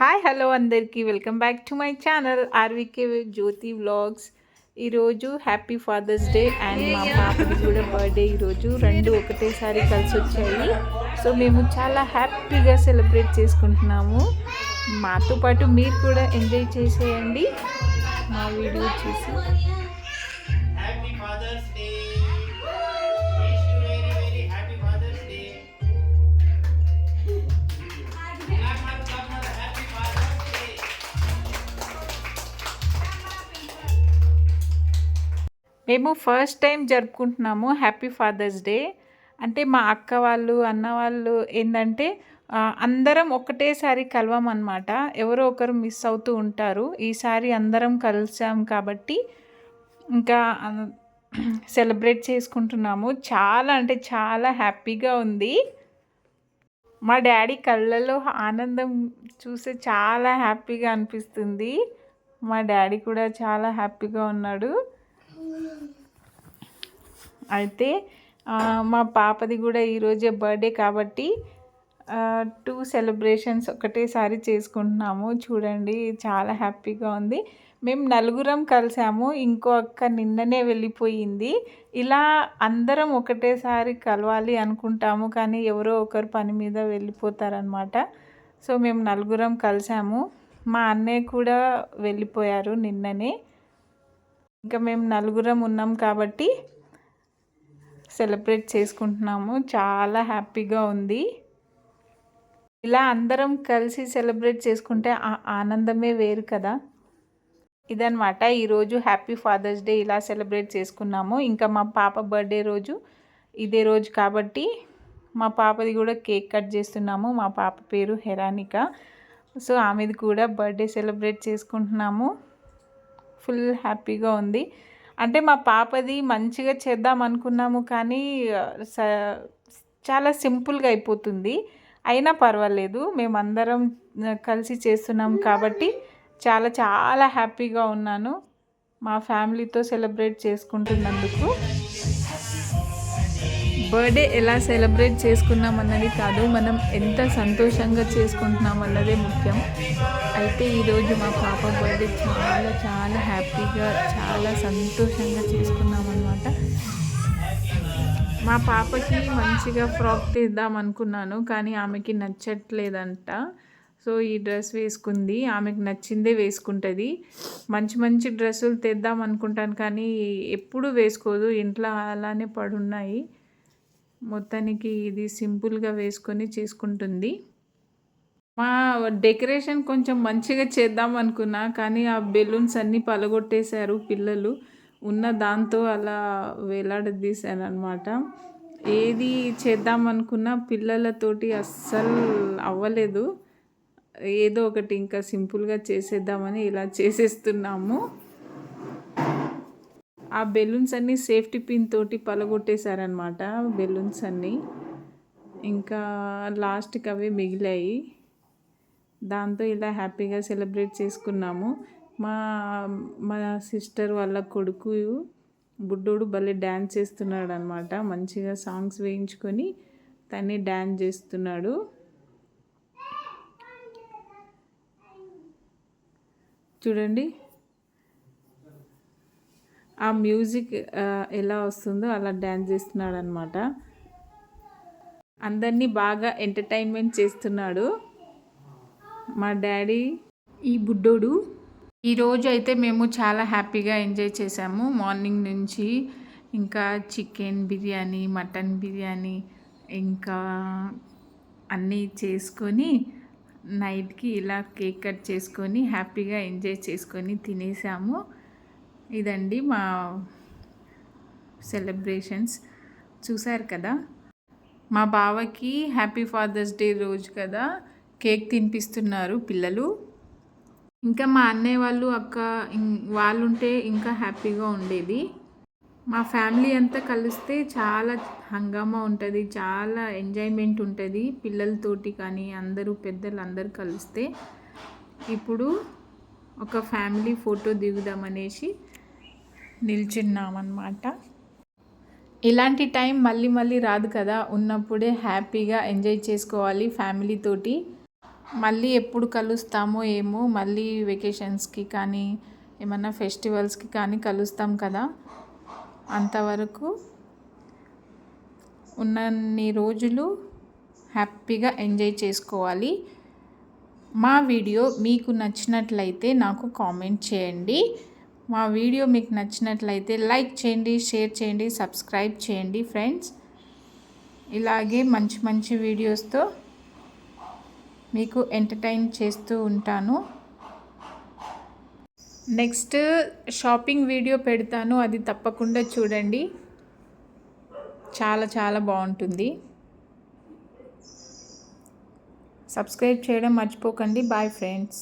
Hi hello అందరికీ welcome back to my channel R V K Jyothi vlogs. ఈరోజు happy father's day and మా పాపది కూడా బర్త్డే. ఈరోజు రెండు ఒకటేసారి కలిసి వచ్చాయి. సో మేము చాలా హ్యాపీగా సెలబ్రేట్ చేసుకుంటున్నాము. మాతో పాటు మీరు కూడా ఎంజాయ్ చేసేయండి మా వీడియో చూసి. మేము ఫస్ట్ టైం జరుపుకుంటున్నాము హ్యాపీ ఫాదర్స్ డే. అంటే మా అక్క వాళ్ళు అన్న వాళ్ళు ఏంటంటే అందరం ఒకటేసారి కలవమన్నమాట. ఎవరో ఒకరు మిస్ అవుతూ ఉంటారు. ఈసారి అందరం కలిసాం కాబట్టి ఇంకా సెలబ్రేట్ చేసుకుంటున్నాము. చాలా అంటే చాలా హ్యాపీగా ఉంది. మా డాడీ కళ్ళల్లో ఆనందం చూస్తే చాలా హ్యాపీగా అనిపిస్తుంది. మా డాడీ కూడా చాలా హ్యాపీగా ఉన్నాడు. అయితే మా పాపది కూడా ఈరోజే బర్త్డే కాబట్టి 2 సెలబ్రేషన్స్ ఒకటేసారి చేసుకుంటున్నాము. చూడండి చాలా హ్యాపీగా ఉంది. మేము నలుగురం కలిసాము. ఇంకో అక్క నిన్ననే వెళ్ళిపోయింది. ఇలా అందరం ఒకటేసారి కలవాలి అనుకుంటాము, కానీ ఎవరో ఒకరు పని మీద వెళ్ళిపోతారనమాట. సో మేము నలుగురం కలిసాము. మా అన్నయ్య కూడా వెళ్ళిపోయారు నిన్ననే. ఇంకా మేము నలుగురం ఉన్నాం కాబట్టి సెలబ్రేట్ చేసుకుంటున్నాము. చాలా హ్యాపీగా ఉంది. ఇలా అందరం కలిసి సెలబ్రేట్ చేసుకుంటే ఆ ఆనందమే వేరు కదా. ఇదనమాట ఈరోజు హ్యాపీ ఫాదర్స్ డే. ఇలా సెలబ్రేట్ చేసుకున్నాము. ఇంకా మా పాప బర్త్డే రోజు ఇదే రోజు కాబట్టి మా పాపది కూడా కేక్ కట్ చేస్తున్నాము. మా పాప పేరు హెరానిక. సో ఆమెది కూడా బర్త్డే సెలబ్రేట్ చేసుకుంటున్నాము. ఫుల్ హ్యాపీగా ఉంది. అంటే మా పాపది మంచిగా చేద్దాం అనుకున్నాము, కానీ చాలా సింపుల్గా అయిపోతుంది. అయినా పర్వాలేదు, మేమందరం కలిసి చేస్తున్నాం కాబట్టి చాలా చాలా హ్యాపీగా ఉన్నాను మా ఫ్యామిలీతో సెలబ్రేట్ చేసుకుంటున్నందుకు. బర్త్డే ఎలా సెలబ్రేట్ చేసుకున్నాం అన్నది కాదు, మనం ఎంత సంతోషంగా చేసుకుంటున్నాం అన్నదే ముఖ్యం. అయితే ఈరోజు మా పాప బర్త్డే చాలా చాలా హ్యాపీగా చాలా సంతోషంగా చేసుకున్నాం అన్నమాట. మా పాపకి మంచిగా ఫ్రాక్ తీద్దాం అనుకున్నాను, కానీ ఆమెకి నచ్చట్లేదంట. సో ఈ డ్రెస్ వేసుకుంది. ఆమెకు నచ్చిందే వేసుకుంటుంది. మంచి మంచి డ్రెస్సులు తెద్దాం అనుకుంటాను, కానీ ఎప్పుడు వేసుకోదు. ఇంట్లో అలానే పడున్నాయి. మొత్తానికి ఇది సింపుల్గా వేసుకొని చేసుకుంటుంది. మా డెకరేషన్ కొంచెం మంచిగా చేద్దాం అనుకున్నా, కానీ ఆ బెలూన్స్ అన్నీ పలగొట్టేశారు పిల్లలు. ఉన్న దాంతో అలా వేలాడదీశాను అనమాట. ఏది చేద్దాం అనుకున్నా పిల్లలతోటి అస్సలు అవ్వలేదు. ఏదో ఒకటి ఇంకా సింపుల్గా చేసేద్దామని ఇలా చేసేస్తున్నాము. ఆ బెలూన్స్ అన్నీ సేఫ్టీ పిన్ తోటి పలగొట్టేశారనమాట. బెలూన్స్ అన్నీ ఇంకా లాస్ట్కి అవే మిగిలాయి. దాంతో ఇలా హ్యాపీగా సెలబ్రేట్ చేసుకున్నాము. మా మా సిస్టర్ వాళ్ళ కొడుకు బుడ్డోడు భలే డ్యాన్స్ చేస్తున్నాడు అనమాట. మంచిగా సాంగ్స్ వేయించుకొని తనే డ్యాన్స్ చేస్తున్నాడు. చూడండి ఆ మ్యూజిక్ ఎలా వస్తుందో అలా డ్యాన్స్ చేస్తున్నాడు అనమాట. అందరినీ బాగా ఎంటర్టైన్మెంట్ చేస్తున్నాడు మా డాడీ. ఈ బుడ్డోడు ఈరోజు అయితే మేము చాలా హ్యాపీగా ఎంజాయ్ చేసాము. మార్నింగ్ నుంచి ఇంకా చికెన్ బిర్యానీ, మటన్ బిర్యానీ ఇంకా అన్నీ చేసుకొని నైట్కి ఇలా కేక్ కట్ చేసుకొని హ్యాపీగా ఎంజాయ్ చేసుకొని తినేసాము. ఇదండి మా సెలబ్రేషన్స్. చూసారు కదా. మా బావకి హ్యాపీ ఫాదర్స్ డే రోజు కదా కేక్ తినిపిస్తున్నారు పిల్లలు. ఇంకా మా అన్నయ్య వాళ్ళు అక్క వాళ్ళు ఉంటే ఇంకా హ్యాపీగా ఉండేది. మా ఫ్యామిలీ అంతా కలిస్తే చాలా హంగామా ఉంటుంది, చాలా ఎంజాయ్మెంట్ ఉంటుంది పిల్లలతోటి. కానీ అందరూ పెద్దలు అందరూ కలిస్తే ఇప్పుడు ఒక ఫ్యామిలీ ఫోటో దిగుదామనేసి నిల్చున్నామన్నమాట. ఇలాంటి టైం మళ్ళీ మళ్ళీ రాదు కదా. ఉన్నప్పుడే హ్యాపీగా ఎంజాయ్ చేసుకోవాలి ఫ్యామిలీతోటి. మళ్ళీ ఎప్పుడు కలుస్తామో ఏమో, మళ్ళీ వెకేషన్స్కి కానీ ఏమన్నా ఫెస్టివల్స్కి కానీ కలుస్తాం కదా. అంతవరకు ఉన్నన్ని రోజులు హ్యాపీగా ఎంజాయ్ చేసుకోవాలి. మా వీడియో మీకు నచ్చినట్లయితే నాకు కామెంట్ చేయండి. మా వీడియో మీకు నచ్చినట్లయితే లైక్ చేయండి, షేర్ చేయండి, సబ్స్క్రైబ్ చేయండి ఫ్రెండ్స్. ఇలాగే మంచి మంచి వీడియోస్తో మీకు ఎంటర్టైన్ చేస్తూ ఉంటాను. నెక్స్ట్ షాపింగ్ వీడియో పెడతాను, అది తప్పకుండా చూడండి. చాలా చాలా బాగుంటుంది. సబ్స్క్రైబ్ చేయడం మర్చిపోకండి. Bye friends.